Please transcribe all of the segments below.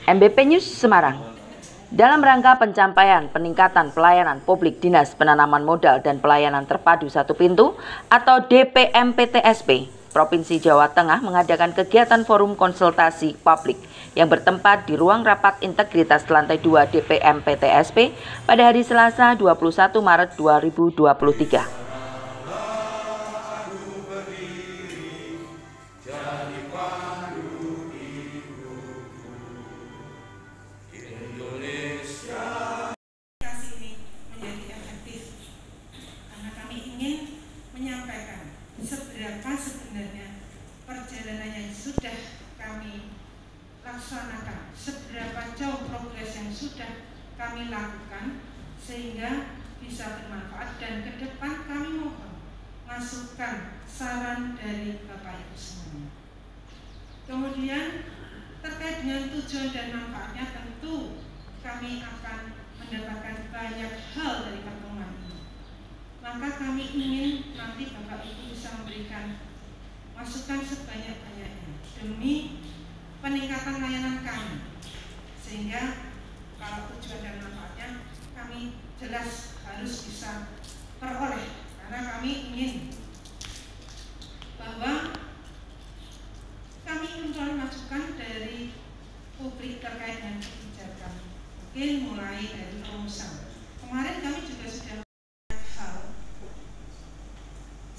MBP News Semarang. Dalam rangka pencapaian peningkatan pelayanan publik Dinas Penanaman Modal dan Pelayanan Terpadu Satu Pintu atau DPMPTSP, Provinsi Jawa Tengah mengadakan kegiatan forum konsultasi publik yang bertempat di ruang rapat integritas lantai 2 DPMPTSP pada hari Selasa 21 Maret 2023. Menyampaikan seberapa sebenarnya perjalanan yang sudah kami laksanakan, seberapa jauh progres yang sudah kami lakukan sehingga bisa bermanfaat, dan ke depan kami mohon masukan saran dari Bapak Ibu semuanya. Kemudian terkait dengan tujuan dan manfaatnya, tentu kami akan mendapatkan banyak hal dari pertemuan ini. Maka kami ingin nanti Bapak Ibu bisa memberikan masukan sebanyak-banyaknya demi peningkatan layanan kami, sehingga kalau tujuan dan manfaatnya kami jelas harus bisa peroleh, karena kami ingin bahwa kami ingin masukan dari publik terkait dengan kebijakan, mungkin mulai dari rumusan. Kemarin kami juga sudah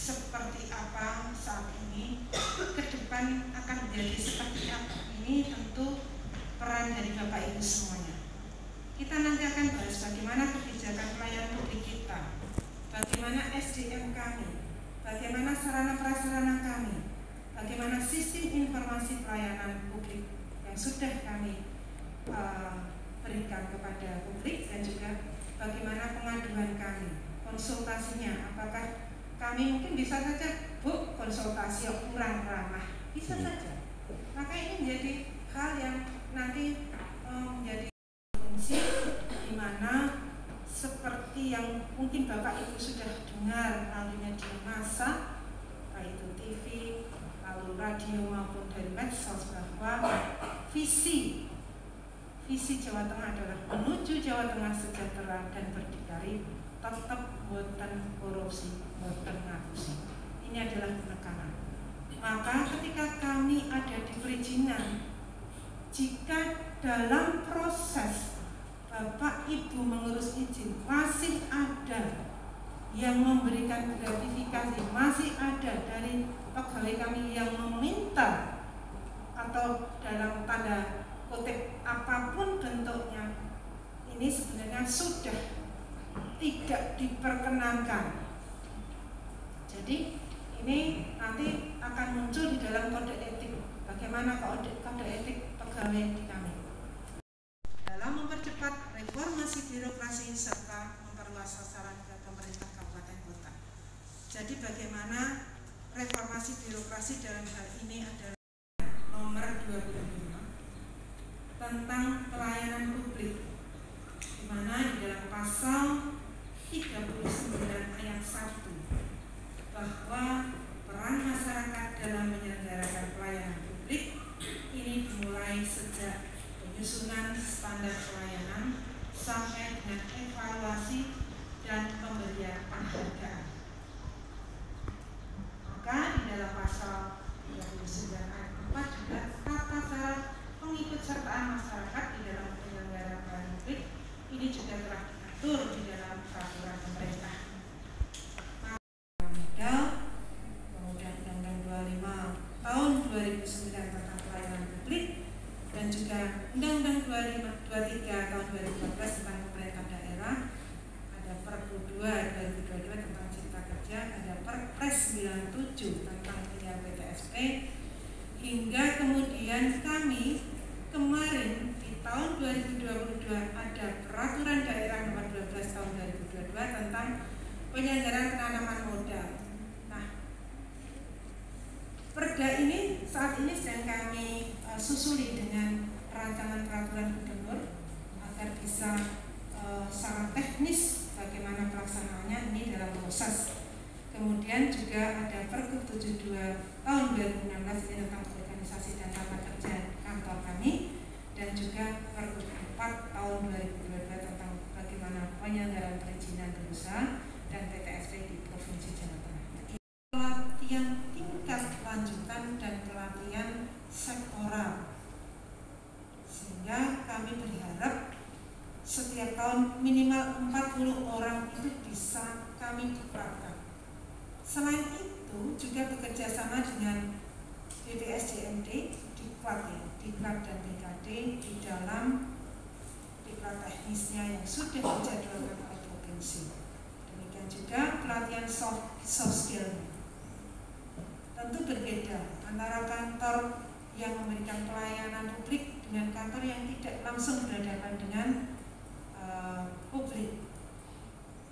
seperti apa saat ini, ke depan akan menjadi seperti apa. Ini tentu peran dari Bapak Ibu semuanya. Kita nanti akan bahas bagaimana kebijakan pelayanan publik kita, bagaimana SDM kami, bagaimana sarana prasarana kami, bagaimana sistem informasi pelayanan publik yang sudah kami berikan kepada publik, dan juga bagaimana pengaduan kami, konsultasinya, apakah kami mungkin bisa saja, Bu, konsultasi yang kurang ramah, bisa saja. Maka ini menjadi hal yang nanti menjadi fungsi di mana seperti yang mungkin Bapak Ibu sudah dengar melalui media massa, baik itu TV, lalu radio maupun dari medsos, bahwa visi Jawa Tengah adalah menuju Jawa Tengah sejahtera dan berdikari, tetap boten korupsi, boten ngapusi. Ini adalah penekanan. Maka ketika kami ada di perizinan, jika dalam proses Bapak Ibu mengurus izin masih ada yang memberikan gratifikasi, masih ada dari pegawai kami yang meminta atau dalam tanda kutip apapun bentuknya, ini sebenarnya sudah tidak diperkenankan. Jadi ini nanti akan muncul di dalam kode etik, bagaimana kode etik pegawai di kami dalam mempercepat reformasi birokrasi serta memperluas sasaran ke pemerintah kabupaten kota. Jadi bagaimana reformasi birokrasi dalam hal ini adalah nomor 25 tentang pelayanan publik, di mana di dalam pasal 39 ayat 1 bahwa peran masyarakat dalam menyelenggarakan pelayanan publik ini dimulai sejak penyusunan standar pelayanan sampai dengan evaluasi dan pemberian penghargaan. Maka di dalam pasal 39 ayat 4 juga tata cara pengikutsertaan masyarakat di dalam penyelenggaraan pelayanan publik ini juga telah diatur di dalam peraturan pemerintah. Kemudian Undang-Undang 25 tahun 2009 tentang pelayanan publik, dan juga Undang-Undang 23 tahun 2014 tentang pemerintah daerah, ada Perpu 2 2022 tentang Cipta Kerja, ada Perpres 97 tentang DPMPTSP, hingga kemudian kami kemarin di tahun 2022 ada Peraturan Daerah Nomor 12 tahun 2022 tentang penyelenggaraan penanaman modal. Nah, perda ini saat ini sedang kami susuli dengan rancangan peraturan gubernur agar bisa secara teknis bagaimana pelaksanaannya, ini dalam proses. Kemudian juga ada Pergub 72 tahun 2016 ini tentang organisasi dan tata kerja kantor kami, dan juga Pergub 4 tahun 2022 tentang bagaimana penyelenggaraan perizinan berusaha dan PTSP di Provinsi Jawa Tengah. Pelatihan tingkat lanjutan dan pelatihan sektoral, sehingga kami berharap setiap tahun minimal 40 orang itu bisa kami diklatkan. Selain itu juga bekerja sama dengan BPSDMD, Diklat dan BKD di dalam diklat teknisnya yang sudah dijadwalkan oleh provinsi. Demikian juga pelatihan soft skill. Tentu berbeda antara kantor yang memberikan pelayanan publik dengan kantor yang tidak langsung berhadapan dengan publik.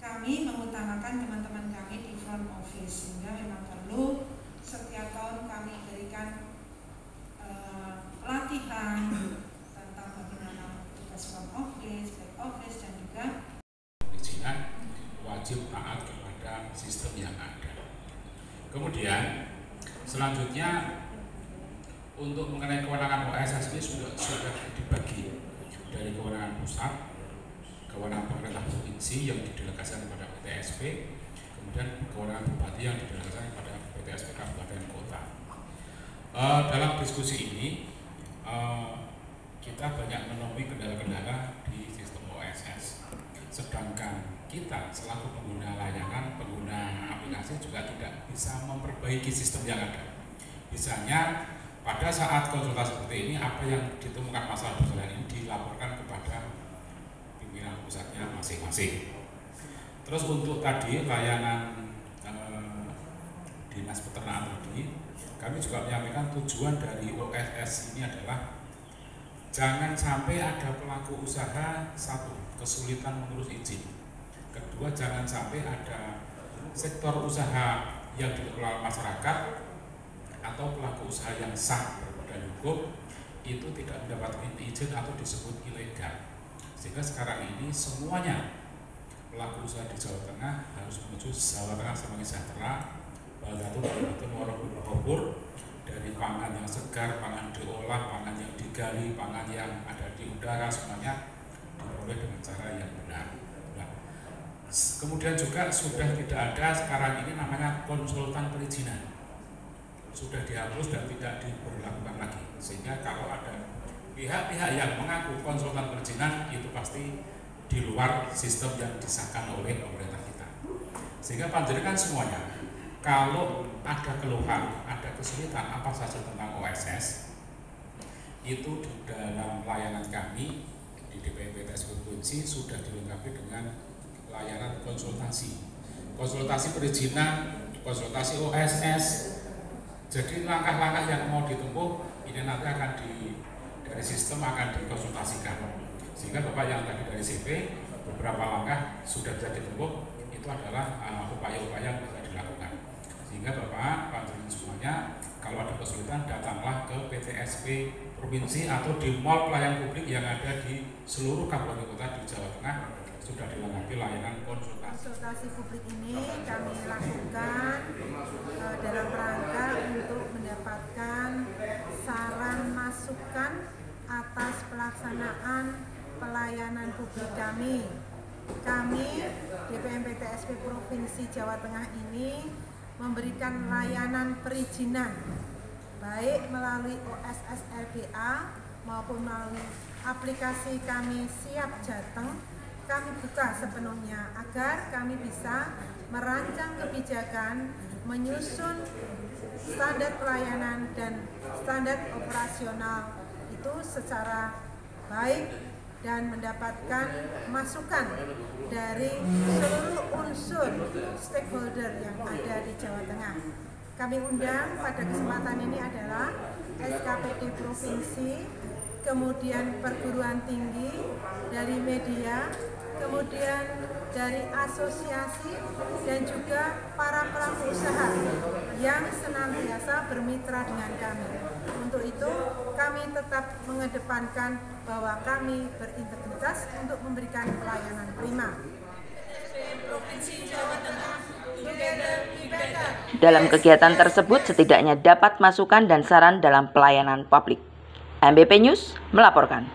Kami mengutamakan teman-teman kami di front office, sehingga memang perlu setiap tahun kami berikan pelatihan tentang bagaimana tugas front office, back office, dan juga perizinan wajib taat kepada sistem yang ada. Kemudian selanjutnya untuk mengenai kewenangan OSS ini sudah dibagi dari kewenangan pusat, kewenangan pemerintah provinsi yang didelegasikan kepada PTSP, kemudian kewenangan bupati yang didelegasikan kepada PTSP kabupaten kota. Dalam diskusi ini kita banyak menemui kendala-kendala di sistem OSS, sedangkan kita selaku pengguna layanan, pengguna aplikasi juga tidak bisa memperbaiki sistem yang ada. Misalnya pada saat konsultasi seperti ini, apa yang ditemukan masalah persoalan ini dilaporkan kepada pimpinan pusatnya masing-masing. Terus untuk tadi layanan dinas peternakan tadi, kami juga menyampaikan tujuan dari OSS ini adalah jangan sampai ada pelaku usaha, satu, kesulitan mengurus izin. Kedua, jangan sampai ada sektor usaha yang dikelola masyarakat atau pelaku usaha yang sah berbadan hukum itu tidak mendapatkan izin atau disebut ilegal. Sehingga sekarang ini semuanya pelaku usaha di Jawa Tengah harus menuju Jawa Tengah Semakin Sejahtera, Balatung, Borobudur, dari pangan yang segar, pangan diolah, pangan yang digali, pangan yang ada di udara, semuanya diperoleh dengan cara yang benar. Nah, kemudian juga sudah tidak ada sekarang ini namanya konsultan perizinan, sudah dihapus dan tidak diberlakukan lagi. Sehingga kalau ada pihak-pihak yang mengaku konsultan perizinan itu pasti di luar sistem yang disahkan oleh pemerintah kita. Sehingga panjenengan semuanya, kalau ada keluhan, ada kesulitan apa saja tentang OSS, itu di dalam layanan kami di DPMPTS Provinsi sudah dilengkapi dengan layanan konsultasi perizinan, konsultasi OSS. Jadi langkah-langkah yang mau ditempuh ini nanti akan dari sistem akan dikonsultasikan. Sehingga Bapak yang tadi dari CP, beberapa langkah sudah bisa ditempuh, itu adalah upaya-upaya yang bisa dilakukan. Sehingga Bapak, panjenengan semuanya, kalau ada kesulitan datanglah ke PTSP provinsi atau di mall pelayanan publik yang ada di seluruh kabupaten kota di Jawa Tengah sudah dilengkapi layanan konsultasi. Konsultasi publik ini kami lakukan dalam rangka untuk mendapatkan saran masukan atas pelaksanaan pelayanan publik kami. Kami DPMPTSP Provinsi Jawa Tengah ini memberikan layanan perizinan baik melalui OSS RGA maupun melalui aplikasi kami Siap Jateng. Kami buka sepenuhnya agar kami bisa merancang kebijakan, menyusun standar pelayanan dan standar operasional itu secara baik dan mendapatkan masukan dari seluruh unsur stakeholder yang ada di Jawa Tengah. Kami undang pada kesempatan ini adalah SKPD Provinsi, kemudian perguruan tinggi, dari media, kemudian dari asosiasi dan juga para pelaku usaha yang senantiasa bermitra dengan kami. Untuk itu kami tetap mengedepankan bahwa kami berintegritas untuk memberikan pelayanan prima. Dalam kegiatan tersebut setidaknya dapat masukan dan saran dalam pelayanan publik. MBP News melaporkan.